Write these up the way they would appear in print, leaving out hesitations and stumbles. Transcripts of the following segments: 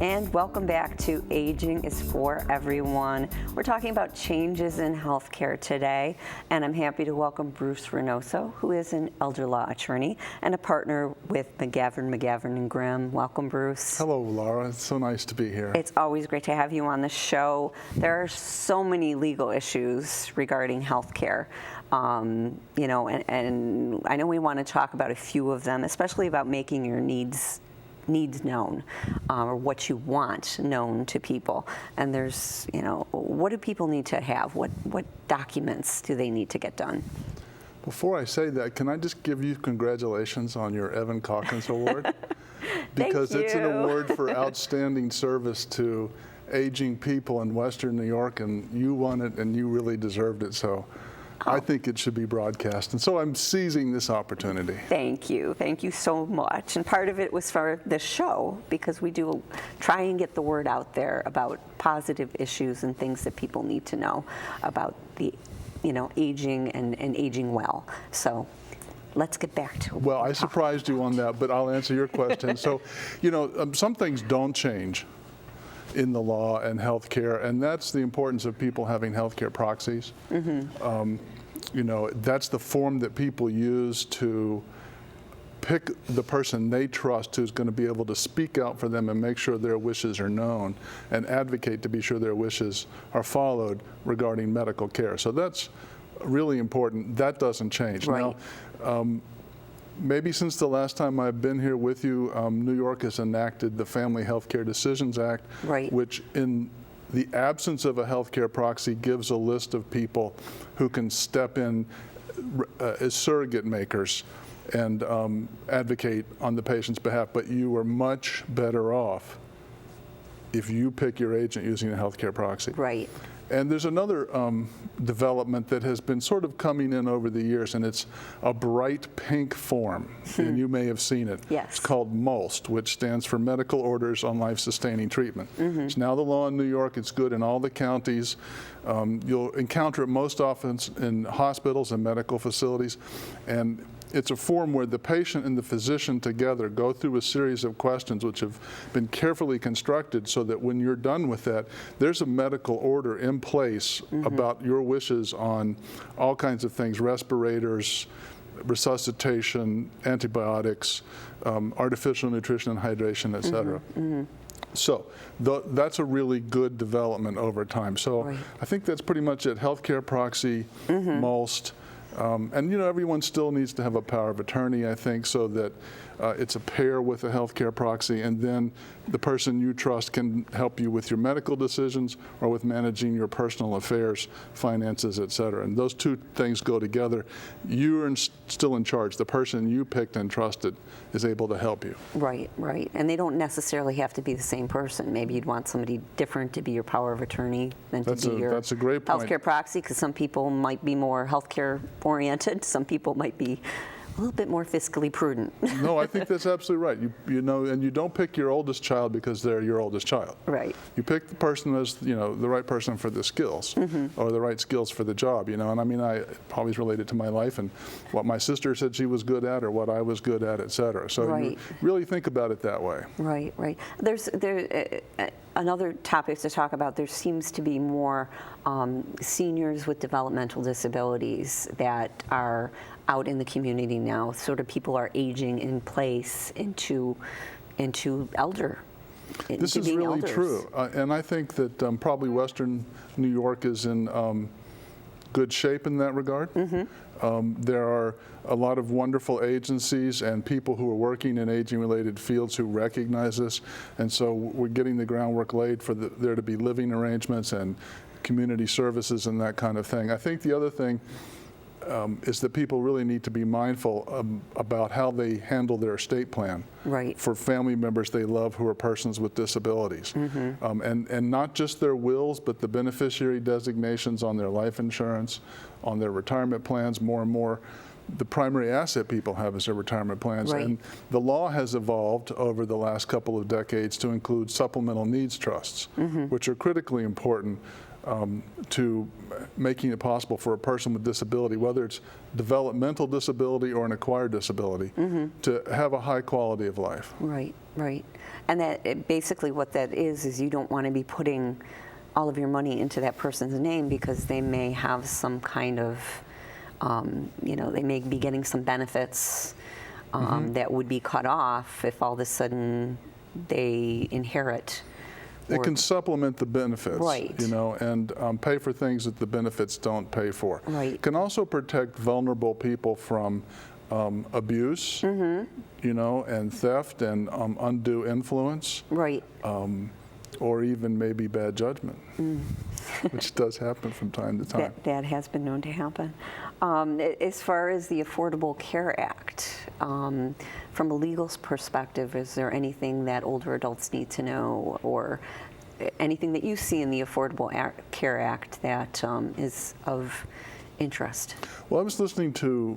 And welcome back to Aging is for Everyone. We're talking about changes in healthcare today, and I'm happy to welcome Bruce Reinoso, who is an elder law attorney and a partner with Magavern Grimm. Welcome, Bruce. Hello, Laura. It's so nice to be here. It's always great to have you on the show. There are so many legal issues regarding healthcare. You know, and I know we want to talk about a few of them, especially about making your needs known, or what you want known to people. And there's, you know, what do people need to have? What documents do they need to get done? Before I say that, can I just give you congratulations on your Evan Calkins Award? Because it's an award for outstanding service to aging people in Western New York, and you won it, and you really deserved it. So I think it should be broadcast, and so I'm seizing this opportunity. Thank you so much. And part of it was for this show, because we do try and get the word out there about positive issues and things that people need to know about the, you know, aging and aging well. So let's get back to it. Well, I surprised you on that, but I'll answer your question. So, you know, some things don't change in the law and healthcare, and that's the importance of people having healthcare proxies. Mm-hmm. You know, that's the form that people use to pick the person they trust who's going to be able to speak out for them and make sure their wishes are known and advocate to be sure their wishes are followed regarding medical care. So that's really important. That doesn't change. Right. Now, maybe since the last time I've been here with you, New York has enacted the Family Healthcare Decisions Act, right, which in the absence of a healthcare proxy gives a list of people who can step in as surrogate makers and advocate on the patient's behalf. But you are much better off if you pick your agent using a healthcare proxy. Right. And there's another development that has been sort of coming in over the years, and it's a bright pink form, and you may have seen it. Yes. It's called MOLST, which stands for Medical Orders on Life-Sustaining Treatment. Mm-hmm. It's now the law in New York. It's good in all the counties. You'll encounter it most often in hospitals and medical facilities, and it's a form where the patient and the physician together go through a series of questions which have been carefully constructed so that when you're done with that, there's a medical order in place mm-hmm. about your wishes on all kinds of things: respirators, resuscitation, antibiotics, artificial nutrition and hydration, et cetera. Mm-hmm. Mm-hmm. So that's a really good development over time. So right. I think that's pretty much it. Healthcare proxy, mm-hmm. MOLST. And you know, everyone still needs to have a power of attorney, I think, so that it's a pair with a healthcare proxy, and then the person you trust can help you with your medical decisions or with managing your personal affairs, finances, et cetera. And those two things go together. You're still in charge. The person you picked and trusted is able to help you. Right, right. And they don't necessarily have to be the same person. Maybe you'd want somebody different to be your power of attorney than to be your that's a great point. Healthcare proxy, because some people might be more healthcare oriented. Some people might be a little bit more fiscally prudent. No, I think that's absolutely right. You know, and you don't pick your oldest child because they're your oldest child. Right. You pick the person as, you know, the right person for the skills, mm-hmm. or the right skills for the job, you know. And I mean, I always related to my life and what my sister said she was good at or what I was good at, et cetera. So right. You really think about it that way. Right, right. There's another topic to talk about. There seems to be more seniors with developmental disabilities that are out in the community now. Sort of people are aging in place into elder. This is really elders. True, and I think that probably Western New York is in good shape in that regard. Mm-hmm. There are a lot of wonderful agencies and people who are working in aging-related fields who recognize this, and so we're getting the groundwork laid for there to be living arrangements and community services and that kind of thing. I think the other thing is that people really need to be mindful about how they handle their estate plan right. for family members they love who are persons with disabilities. Mm-hmm. And not just their wills, but the beneficiary designations on their life insurance, on their retirement plans. More and more, the primary asset people have is their retirement plans. Right. And the law has evolved over the last couple of decades to include supplemental needs trusts, mm-hmm. which are critically important to making it possible for a person with disability, whether it's developmental disability or an acquired disability, to have a high quality of life. Right, right. And basically what that is you don't want to be putting all of your money into that person's name because they may have some kind of, they may be getting some benefits that would be cut off if all of a sudden they inherit. It can supplement the benefits, right. And pay for things that the benefits don't pay for. Right. It can also protect vulnerable people from abuse, and theft and undue influence. Right. Or even maybe bad judgment, which does happen from time to time. That has been known to happen. As far as the Affordable Care Act, from a legal perspective, is there anything that older adults need to know, or anything that you see in the Affordable Care Act that is of interest? Well, I was listening to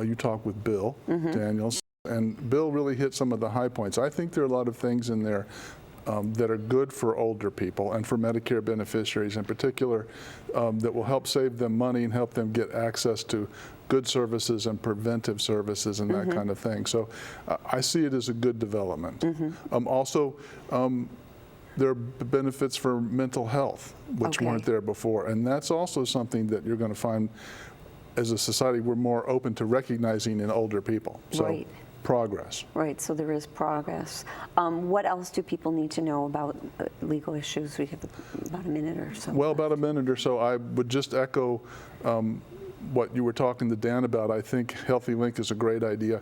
you talk with Bill Daniels, and Bill really hit some of the high points. I think there are a lot of things in there that are good for older people and for Medicare beneficiaries in particular, that will help save them money and help them get access to good services and preventive services and that kind of thing. So I see it as a good development. Also, there are benefits for mental health, which weren't there before. And that's also something that you're going to find as a society we're more open to recognizing in older people. So. Right. Progress. Right, so there is progress. What else do people need to know about legal issues? We have about a minute or so. Well, about a minute or so. I would just echo what you were talking to Dan about. I think Healthy Link is a great idea,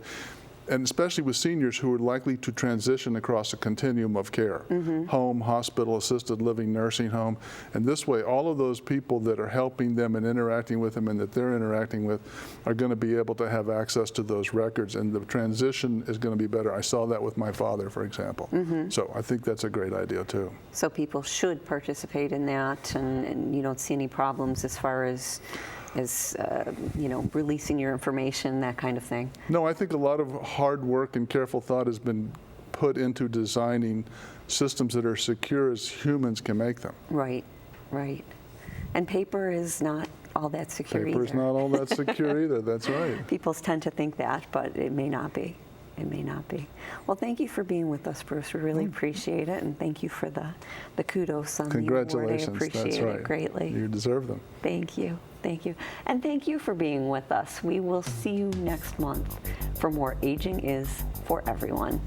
and especially with seniors who are likely to transition across a continuum of care, home, hospital, assisted living, nursing home. And this way, all of those people that are helping them and interacting with them and that they're interacting with are going to be able to have access to those records, and the transition is going to be better. I saw that with my father, for example. So I think that's a great idea, too. So people should participate in that, and you don't see any problems as far as releasing your information, that kind of thing? No, I think a lot of hard work and careful thought has been put into designing systems that are secure as humans can make them. Right, right. And paper is not all that secure either. Paper is not all that secure either, that's right. People tend to think that, but it may not be. It may not be. Well, thank you for being with us, Bruce. We really appreciate it, and thank you for the kudos on the award. Congratulations, I appreciate that's right. it greatly. You deserve them. Thank you. Thank you. And thank you for being with us. We will see you next month for more Aging is for Everyone.